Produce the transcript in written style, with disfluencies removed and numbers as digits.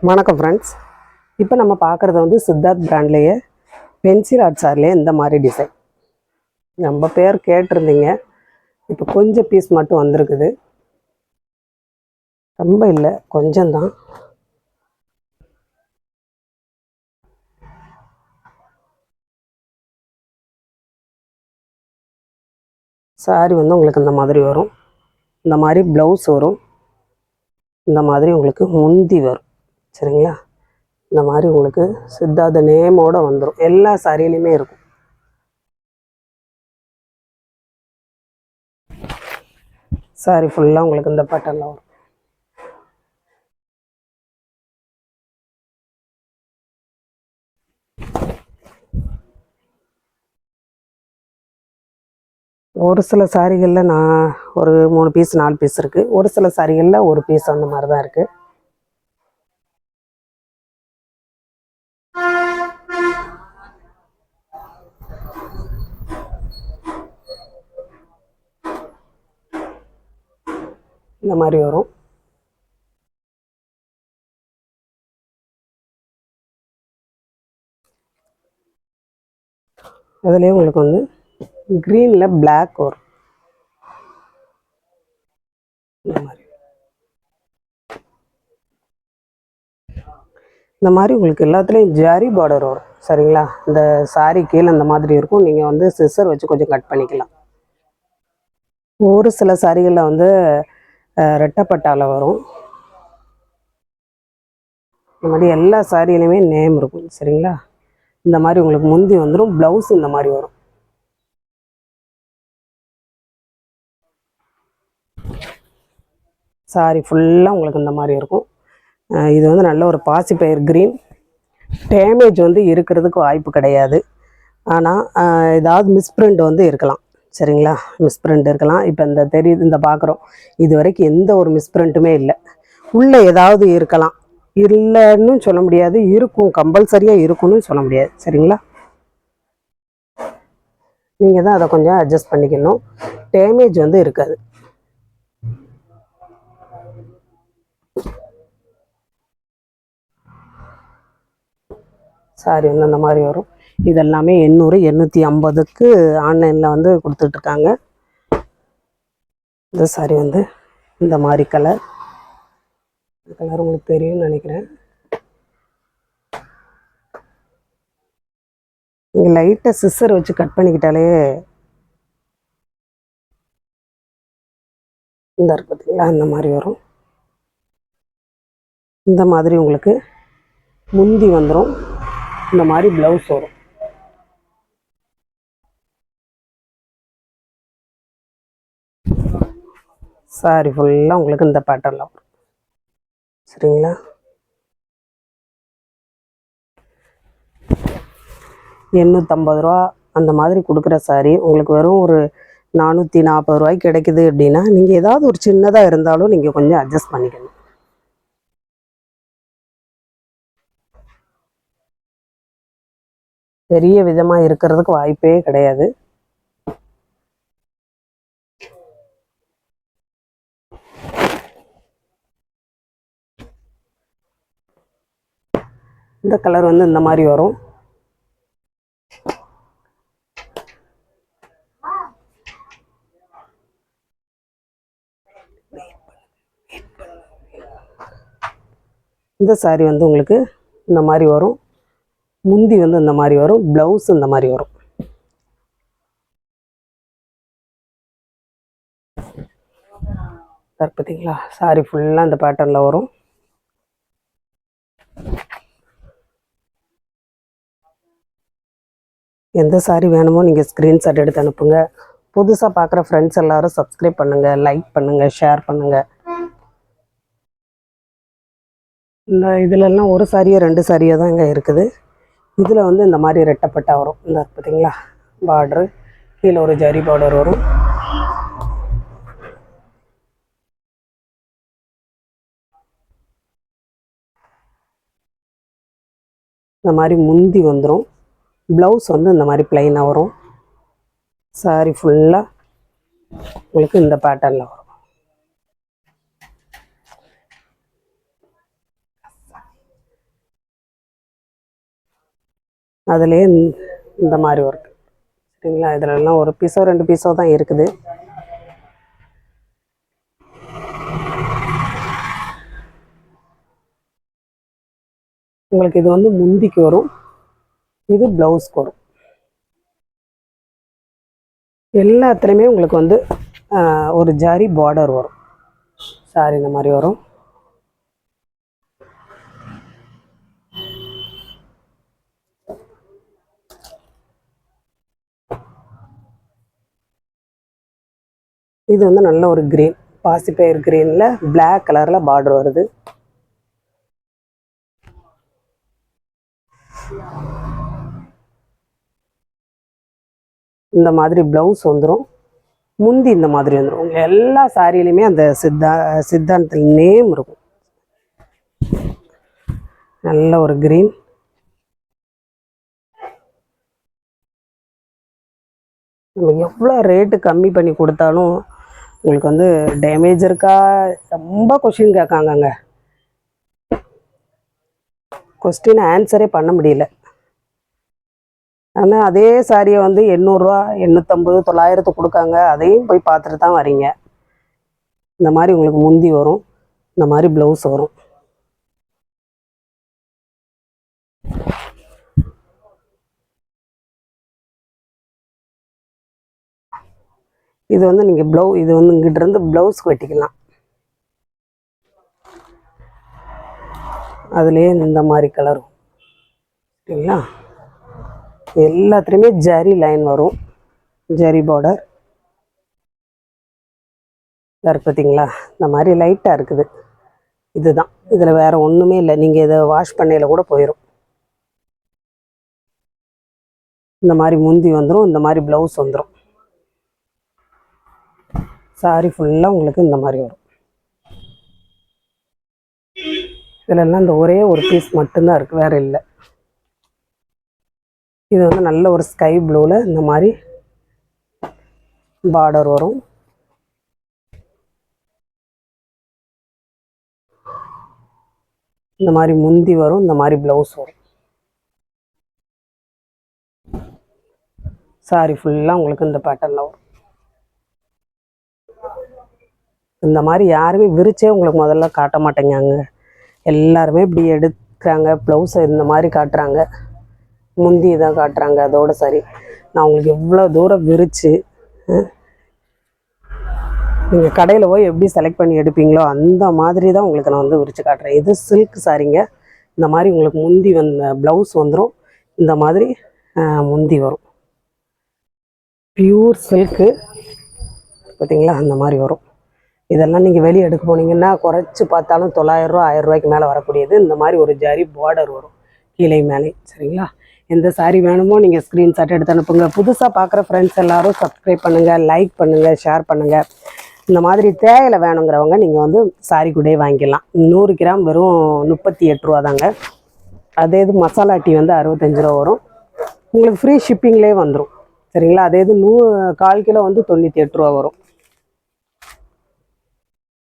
வணக்கம் ஃப்ரெண்ட்ஸ். இப்போ நம்ம பார்க்குறது வந்து சித்தார்த் பிராண்ட்லேயே பென்சில் ஆர்ட் சாரிலே இந்த மாதிரி டிசைன் ரொம்ப பேர் கேட்டிருந்தீங்க. இப்போ கொஞ்சம் பீஸ் மட்டும் வந்திருக்குது, ரொம்ப இல்லை கொஞ்சம்தான். சாரி வந்து உங்களுக்கு இந்த மாதிரி வரும், இந்த மாதிரி ப்ளவுஸ் வரும், இந்த மாதிரி உங்களுக்கு முந்தி வரும். சரிங்களா? இந்த மாதிரி உங்களுக்கு சித்தார்த் நேமோடு வந்துடும். எல்லா சாரியிலையுமே இருக்கும். சாரி ஃபுல்லாக உங்களுக்கு இந்த பேட்டர்னில் வரும். ஒரு சில சாரிகளில் நான் ஒரு 3 பீஸ் 4 பீஸ் இருக்குது, ஒரு சில சாரிகளில் ஒரு பீஸ் அந்த மாதிரி தான் இருக்குது. இந்த மாதிரி வரும். அதுலேயே உங்களுக்கு வந்து க்ரீனில் பிளாக் வரும். இந்த மாதிரி உங்களுக்கு எல்லாத்துலேயும் ஜரி பார்டர் வரும். சரிங்களா? இந்த சாரி கீழே இந்த மாதிரி இருக்கும், நீங்கள் வந்து சிசர் வச்சு கொஞ்சம் கட் பண்ணிக்கலாம். ஒரு சில சாரிகளில் வந்து ரெட்டப்பட்டால வரும். இந்த மாதிரி எல்லா சாரியிலையுமே நேம் இருக்கும். சரிங்களா? இந்த மாதிரி உங்களுக்கு முந்தி வந்துடும், ப்ளவுஸ் இந்த மாதிரி வரும். சாரி ஃபுல்லாக உங்களுக்கு இந்த மாதிரி இருக்கும். இது வந்து நல்ல ஒரு பாசிப்பயிர் க்ரீன். டேமேஜ் வந்து இருக்கிறதுக்கு வாய்ப்பு கிடையாது, ஆனால் ஏதாவது மிஸ்பிரிண்ட் வந்து இருக்கலாம். சரிங்களா? மிஸ்பிரிண்ட் இருக்கலாம். இப்போ இந்த தெரியுது, இந்த பார்க்குறோம், இது வரைக்கும் எந்த ஒரு மிஸ்பிரிண்ட்டுமே இல்லை. உள்ளே ஏதாவது இருக்கலாம், இல்லைன்னு சொல்ல முடியாது, இருக்கும், கம்பல்சரியாக இருக்குன்னு சொல்ல முடியாது. சரிங்களா? நீங்கள் தான் அதை கொஞ்சம் அட்ஜஸ்ட் பண்ணிக்கணும். டேமேஜ் வந்து இருக்காது. சாரி வந்து அந்த மாதிரி வரும். இதெல்லாமே 800 850க்கு ஆன்லைனில் வந்து கொடுத்துட்ருக்காங்க. இந்த சாரி வந்து இந்த மாதிரி கலர் உங்களுக்கு தெரியும்னு நினைக்கிறேன். நீங்கள் லைட்டாக சிசர் வச்சு கட் பண்ணிக்கிட்டாலே இந்த இருக்கு பார்த்தீங்களா, அந்த மாதிரி வரும். இந்த மாதிரி உங்களுக்கு முந்தி வந்துடும், இந்த மாதிரி ப்ளவுஸ் வரும். சாரி ஃபுல்லாக உங்களுக்கு இந்த பேட்டர்னில் வரும். சரிங்களா? 850 ரூபா அந்த மாதிரி கொடுக்குற சாரி உங்களுக்கு வெறும் ஒரு 440 ரூபாய்க்கு கிடைக்குது அப்படின்னா, நீங்கள் ஏதாவது ஒரு சின்னதாக இருந்தாலும் நீங்கள் கொஞ்சம் அட்ஜஸ்ட் பண்ணிக்கணும். பெரிய விதமாக இருக்கிறதுக்கு வாய்ப்பே கிடையாது. இந்த கலர் வந்து இந்த மாதிரி வரும். இந்த சாரி வந்து உங்களுக்கு இந்த மாதிரி வரும், முந்தி வந்து இந்த மாதிரி வரும், ப்ளவுஸ் இந்த மாதிரி வரும். பார்த்தீங்களா? சாரி ஃபுல்லாக இந்த பேட்டர்னில் வரும். எந்த சாரி வேணுமோ நீங்கள் ஸ்க்ரீன்ஷாட் எடுத்து அனுப்புங்க. புதுசாக பார்க்குற ஃப்ரெண்ட்ஸ் எல்லோரும் சப்ஸ்கிரைப் பண்ணுங்கள், லைக் பண்ணுங்கள், ஷேர் பண்ணுங்கள். இந்த இதிலெல்லாம் ஒரு சாரியோ 2 சாரியோ தான் இங்கே இருக்குது. இதில் வந்து இந்த மாதிரி ரெட்டப்பட்டா வரும். இந்த பார்த்தீங்களா, பார்டரு கீழே ஒரு ஜரி பார்டர் வரும். இந்த மாதிரி முந்தி வந்துடும், ப்ளவுஸ் வந்து இந்த மாதிரி ப்ளைனாக வரும். சாரி ஃபுல்லாக உங்களுக்கு இந்த பேட்டர்னில் வரும். அதுலேயே இந்த மாதிரி ஒர்க். சரிங்களா, இதிலெல்லாம் ஒரு பீஸோ 2 பீஸோ தான் இருக்குது. உங்களுக்கு இது வந்து முந்திக்கு வரும், இது ப்ளவுஸ்க்கு வரும். எல்லாத்துலேயுமே உங்களுக்கு வந்து ஒரு ஜரி பார்டர் வரும். சாரி இந்த மாதிரி வரும். இது வந்து நல்ல ஒரு கிரீன், பாசிப்பயிர் கிரீனில் பிளாக் கலரில் பார்டர் வருது. இந்த மாதிரி ப்ளவுஸ் வந்துடும், முந்தி இந்த மாதிரி வந்துடும். உங்கள் எல்லா சாரியிலையுமே அந்த சித்தாந்தத்தில் நேம் இருக்கும். நல்ல ஒரு கிரீன். நம்ம எவ்வளோ ரேட்டு கம்மி பண்ணி கொடுத்தாலும் உங்களுக்கு வந்து டேமேஜ் இருக்கா ரொம்ப கொஸ்டின் கேட்காங்கங்க. கொஸ்டின் ஆன்சரே பண்ண முடியல. ஆனால் அதே சாரியை வந்து 800 850 900 கொடுக்காங்க. அதையும் போய் பார்த்துட்டு தான் வரீங்க. இந்த மாதிரி உங்களுக்கு முந்தி வரும், இந்த மாதிரி ப்ளவுஸ் வரும். இது வந்து நீங்கள் இது வந்து இங்கிட்ட இருந்து ப்ளவுஸ்க்கு வெட்டிக்கலாம். அதுலேயே இந்த மாதிரி கலரும். சரிங்களா, எல்லாத்துலேயுமே ஜரி லைன் வரும், ஜரி பார்டர். பார்த்தீங்களா, இந்த மாதிரி லைட்டாக இருக்குது. இதுதான், இதில் வேறு ஒன்றுமே இல்லை. நீங்கள் இதை வாஷ் பண்ணையில் கூட போயிடும். இந்த மாதிரி முந்தி வந்துடும், இந்த மாதிரி ப்ளவுஸ் வந்துடும். சாரி ஃபுல்லாக உங்களுக்கு இந்த மாதிரி வரும். இதிலெல்லாம் இந்த ஒரே ஒரு பீஸ் மட்டும்தான் இருக்குது, வேறு இல்லை. இது வந்து நல்ல ஒரு ஸ்கை ப்ளூவில் இந்த மாதிரி பார்டர் வரும். இந்த மாதிரி முந்தி வரும், இந்த மாதிரி ப்ளவுஸ் வரும். சாரி ஃபுல்லாக உங்களுக்கு இந்த பேட்டர்னில் வரும். இந்த மாதிரி யாருமே விரிச்சே உங்களுக்கு முதல்ல காட்ட மாட்டேங்காங்க. எல்லாருமே இப்படி எடுக்கிறாங்க, ப்ளவுஸை இந்த மாதிரி காட்டுறாங்க, முந்தி தான் காட்டுறாங்க. அதோட சரி, நான் உங்களுக்கு எவ்வளோ தூரம் விரித்து நீங்கள் கடையில் போய் எப்படி செலக்ட் பண்ணி எடுப்பீங்களோ அந்த மாதிரி தான் உங்களுக்கு நான் வந்து விரித்து காட்டுறேன். இது சில்க் சாரிங்க. இந்த மாதிரி உங்களுக்கு முந்தி ப்ளவுஸ் வந்துடும், இந்த மாதிரி முந்தி வரும். பியூர் சில்க்கு பார்த்தீங்களா, அந்த மாதிரி வரும். இதெல்லாம் நீங்கள் வெளியே எடுக்க போனீங்கன்னா குறைச்சி பார்த்தாலும் 900 1000 மேலே வரக்கூடியது. இந்த மாதிரி ஒரு ஜரி பார்டர் வரும் கீழே மேலே. சரிங்களா, எந்த சாரீ வேணுமோ நீங்கள் ஸ்க்ரீன்ஷாட் எடுத்து அனுப்புங்க. புதுசாக பார்க்குற ஃப்ரெண்ட்ஸ் எல்லோரும் சப்ஸ்கிரைப் பண்ணுங்கள், லைக் பண்ணுங்கள், ஷேர் பண்ணுங்கள். இந்த மாதிரி தேயிலை வேணுங்கிறவங்க நீங்கள் வந்து சாரீ கூட வாங்கிக்கலாம். 100 கிராம் வெறும் 38 ரூபா தாங்க. அதே இது மசாலா டீ வந்து 65 ரூபா வரும். உங்களுக்கு ஃப்ரீ ஷிப்பிங்லேயே வந்துடும். சரிங்களா, அதே இது 1/4 கிலோ வந்து 98 ரூபா வரும்.